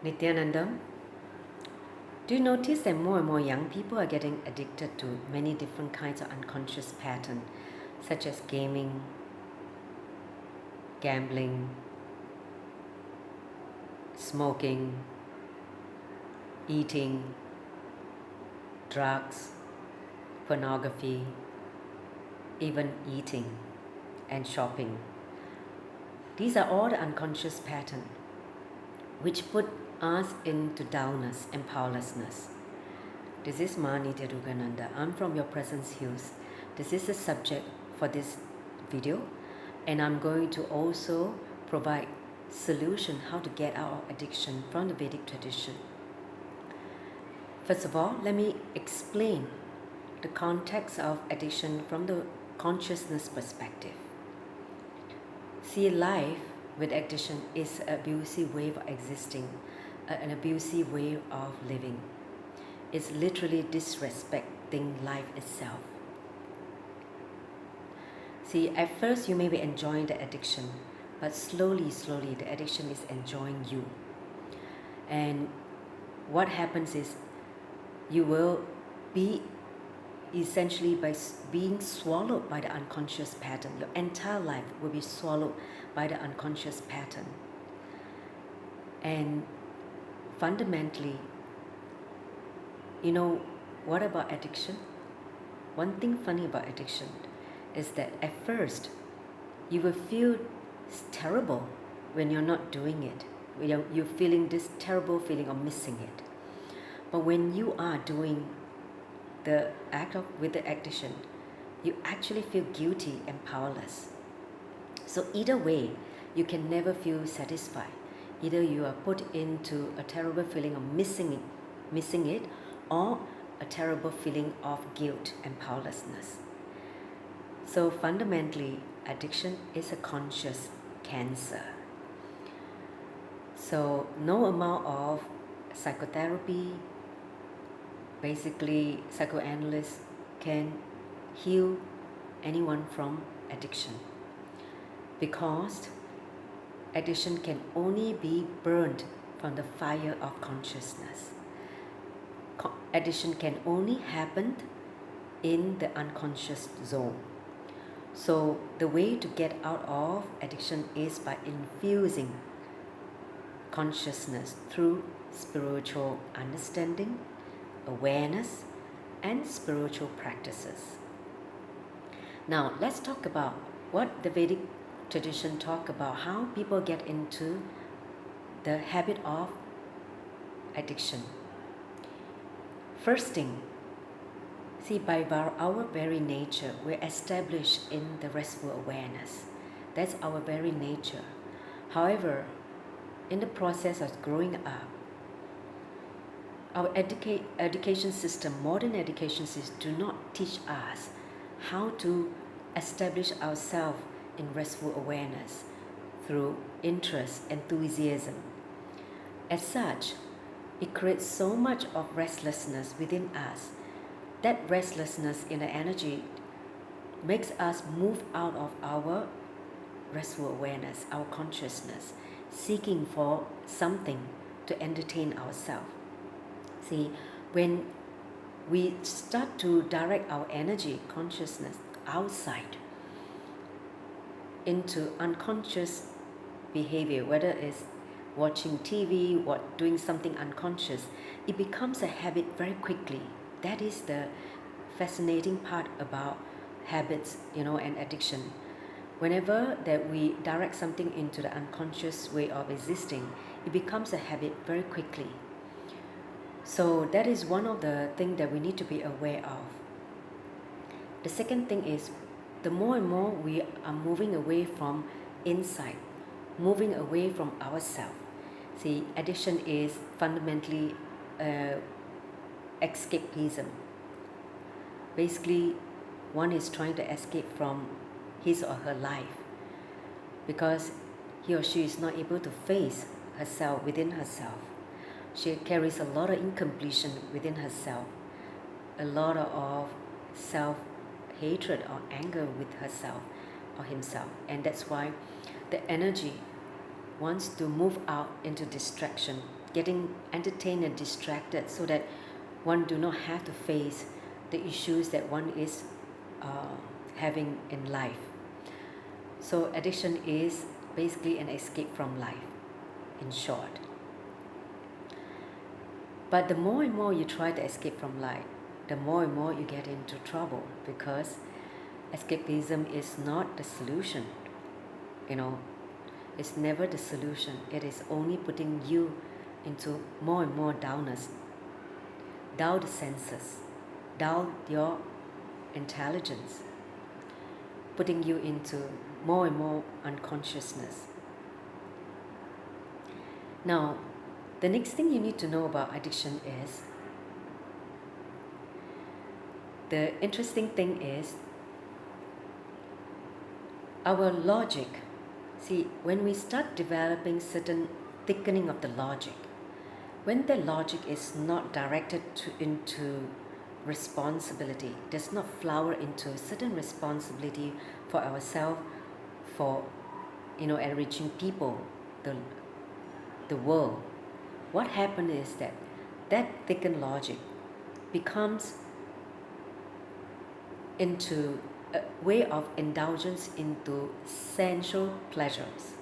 Nityanandam, do you notice that more and more young people are getting addicted to many different kinds of unconscious patterns, such as gaming, gambling, smoking, eating, drugs, pornography, even eating and shopping? These are all the unconscious patterns which put us into downness and powerlessness. This is Mani Terugananda. I'm from Your Presence Hills. This is the subject for this video, and I'm going to also provide solution how to get out of addiction from the Vedic tradition. First of all, let me explain the context of addiction from the consciousness perspective. See, life with addiction is an abusive way of existing, an abusive way of living. It's literally disrespecting life itself. See, at first you may be enjoying the addiction, but slowly the addiction is enjoying you. And what happens is you will be essentially by being swallowed by the unconscious pattern. Your entire life will be swallowed by the unconscious pattern. And fundamentally, you know, what about addiction? One thing funny about addiction is that at first you will feel terrible when you're not doing it. You're feeling this terrible feeling of missing it. But when you are doing the act with the addiction, you actually feel guilty and powerless. So either way, you can never feel satisfied. Either you are put into a terrible feeling of missing it, or a terrible feeling of guilt and powerlessness. So fundamentally, addiction is a conscious cancer. So no amount of psychotherapy, basically psychoanalysts, can heal anyone from addiction, because addiction can only be burned from the fire of consciousness. Addiction can only happen in the unconscious zone. So the way to get out of addiction is by infusing consciousness through spiritual understanding, awareness, and spiritual practices. Now let's talk about what the Vedic tradition talk about, how people get into the habit of addiction. First thing, see, by our very nature, we're established in the restful awareness. That's our very nature. However, in the process of growing up, our education system, modern education system, do not teach us how to establish ourselves in restful awareness through interest, enthusiasm. As such, it creates so much of restlessness within us. That restlessness in the energy makes us move out of our restful awareness, our consciousness, seeking for something to entertain ourselves. See, when we start to direct our energy, consciousness, outside into unconscious behavior, whether it's watching TV or doing something unconscious, it becomes a habit very quickly. That is the fascinating part about habits, and addiction. Whenever that we direct something into the unconscious way of existing, it becomes a habit very quickly. So that is one of the things that we need to be aware of. The second thing is, the more and more we are moving away from inside, moving away from ourselves. See, addiction is fundamentally escapism. Basically, one is trying to escape from his or her life because he or she is not able to face herself within herself. She carries a lot of incompletion within herself, a lot of self-hatred or anger with herself or himself. And that's why the energy wants to move out into distraction, getting entertained and distracted so that one do not have to face the issues that one is having in life. So addiction is basically an escape from life, in short. But the more and more you try to escape from life, the more and more you get into trouble, because escapism is not the solution. It's never the solution. It is only putting you into more and more downness, down the senses, down your intelligence, putting you into more and more unconsciousness. Now, the next thing you need to know about addiction is, the interesting thing is, our logic. See, when we start developing certain thickening of the logic, when the logic is not directed into responsibility, does not flower into certain responsibility for ourselves, for enriching people, the world, what happens is that thickened logic becomes into a way of indulgence into sensual pleasures.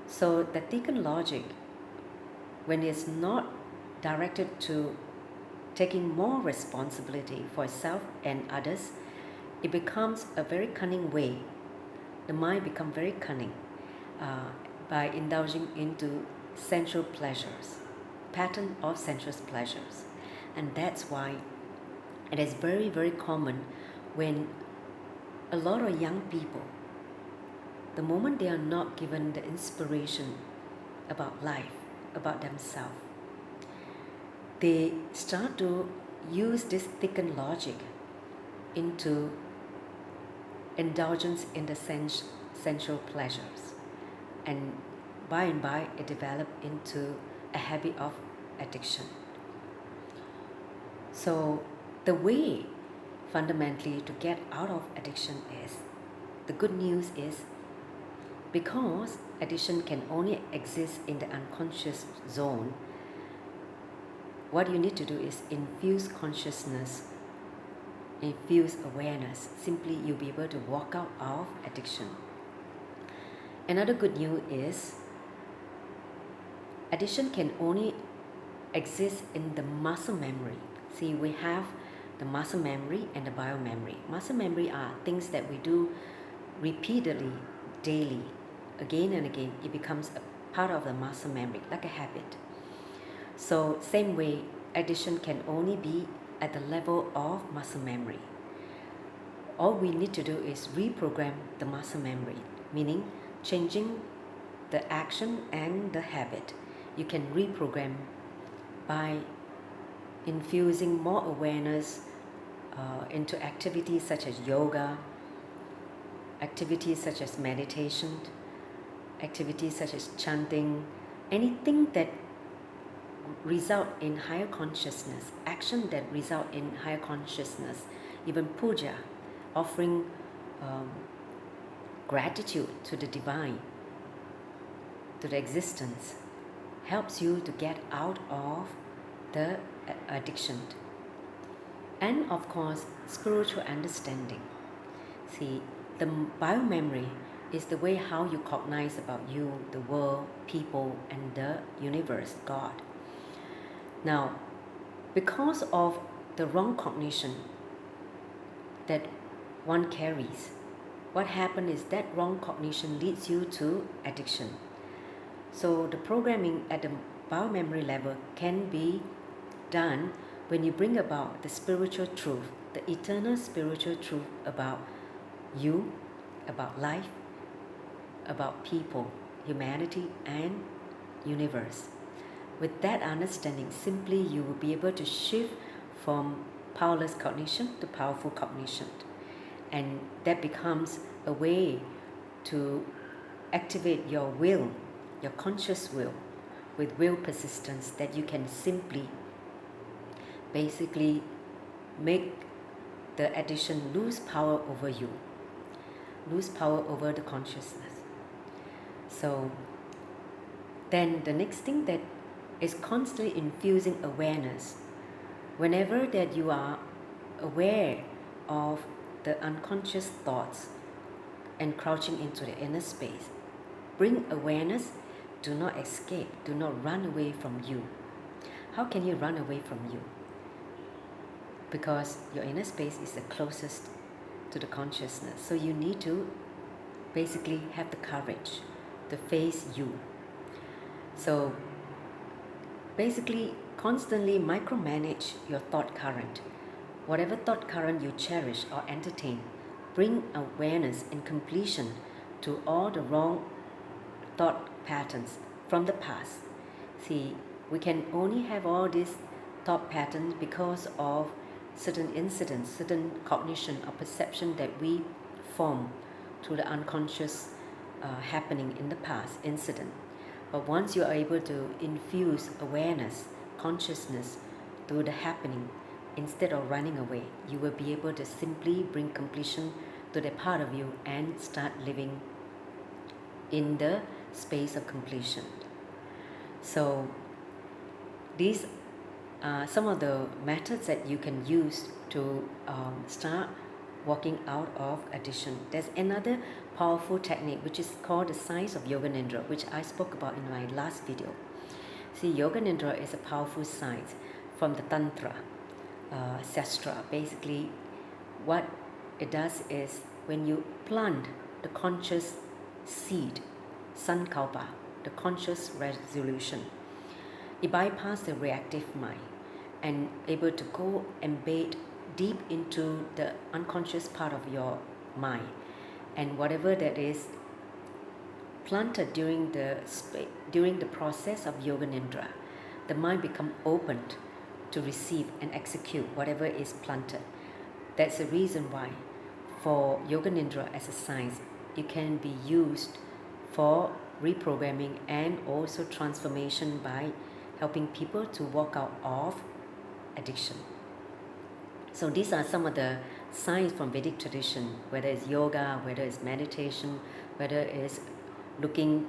So the thickened logic, when it's not directed to taking more responsibility for itself and others, it becomes a very cunning way. The mind becomes very cunning by indulging into sensual pleasures, pattern of sensual pleasures. And that's why it is very, very common when a lot of young people, the moment they are not given the inspiration about life, about themselves, they start to use this thickened logic into indulgence in the sensual pleasures, and by it develops into a habit of addiction. So the way fundamentally to get out of addiction is, the good news is, because addiction can only exist in the unconscious zone, what you need to do is infuse consciousness, infuse awareness. Simply you'll be able to walk out of addiction. Another good news is, addiction can only exist in the muscle memory. See, we have the muscle memory and the bio memory. Muscle memory are things that we do repeatedly, daily, again and again. It becomes a part of the muscle memory, like a habit. So same way, addiction can only be at the level of muscle memory. All we need to do is reprogram the muscle memory, meaning changing the action and the habit. You can reprogram by infusing more awareness into activities such as yoga, activities such as meditation, activities such as chanting, anything that result in higher consciousness, action that result in higher consciousness, even puja, offering gratitude to the divine, to the existence, helps you to get out of the addiction. And of course, spiritual understanding. See, the biomemory is the way how you cognize about you, the world, people, and the universe, God. Now, because of the wrong cognition that one carries, what happens is that wrong cognition leads you to addiction. So the programming at the biomemory level can be done when you bring about the spiritual truth, the eternal spiritual truth about you, about life, about people, humanity, and universe. With that understanding, simply you will be able to shift from powerless cognition to powerful cognition. And that becomes a way to activate your will, your conscious will, with will persistence, that you can simply basically make the addiction lose power over you, lose power over the consciousness. So then the next thing that is constantly infusing awareness. Whenever that you are aware of the unconscious thoughts and crouching into the inner space, bring awareness, do not escape, do not run away from you. How can you run away from you? Because your inner space is the closest to the consciousness. So you need to basically have the courage to face you. So basically, constantly micromanage your thought current. Whatever thought current you cherish or entertain, bring awareness and completion to all the wrong thought patterns from the past. See, we can only have all these thought patterns because of certain incidents, certain cognition or perception that we form through the unconscious happening in the past incident. But once you are able to infuse awareness, consciousness to the happening, instead of running away, you will be able to simply bring completion to that part of you and start living in the space of completion. So these are some of the methods that you can use to start walking out of addiction. There's another powerful technique which is called the science of Yoga Nidra, which I spoke about in my last video. See, Yoga Nidra is a powerful science from the Tantra, Sastra. Basically, what it does is when you plant the conscious seed, sankalpa, the conscious resolution, it bypasses the reactive mind and able to go embed deep into the unconscious part of your mind, and whatever that is planted during the process of Yoga Nidra, the mind become opened to receive and execute whatever is planted. That's the reason why for Yoga Nidra as a science, it can be used for reprogramming and also transformation by helping people to walk out of addiction. So these are some of the science from Vedic tradition, whether it's yoga, whether it's meditation, whether it's looking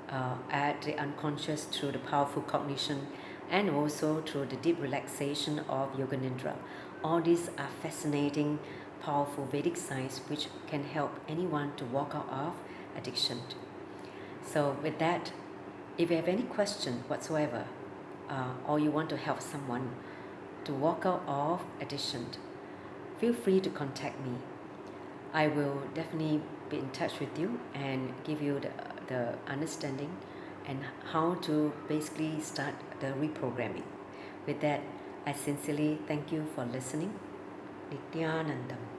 at the unconscious through the powerful cognition, and also through the deep relaxation of Yoga Nidra. All these are fascinating, powerful Vedic science which can help anyone to walk out of addiction. So with that, if you have any question whatsoever, or you want to help someone to walk out of addiction, feel free to contact me. I will definitely be in touch with you and give you the understanding and how to basically start the reprogramming. With that, I sincerely thank you for listening. Nityanandam.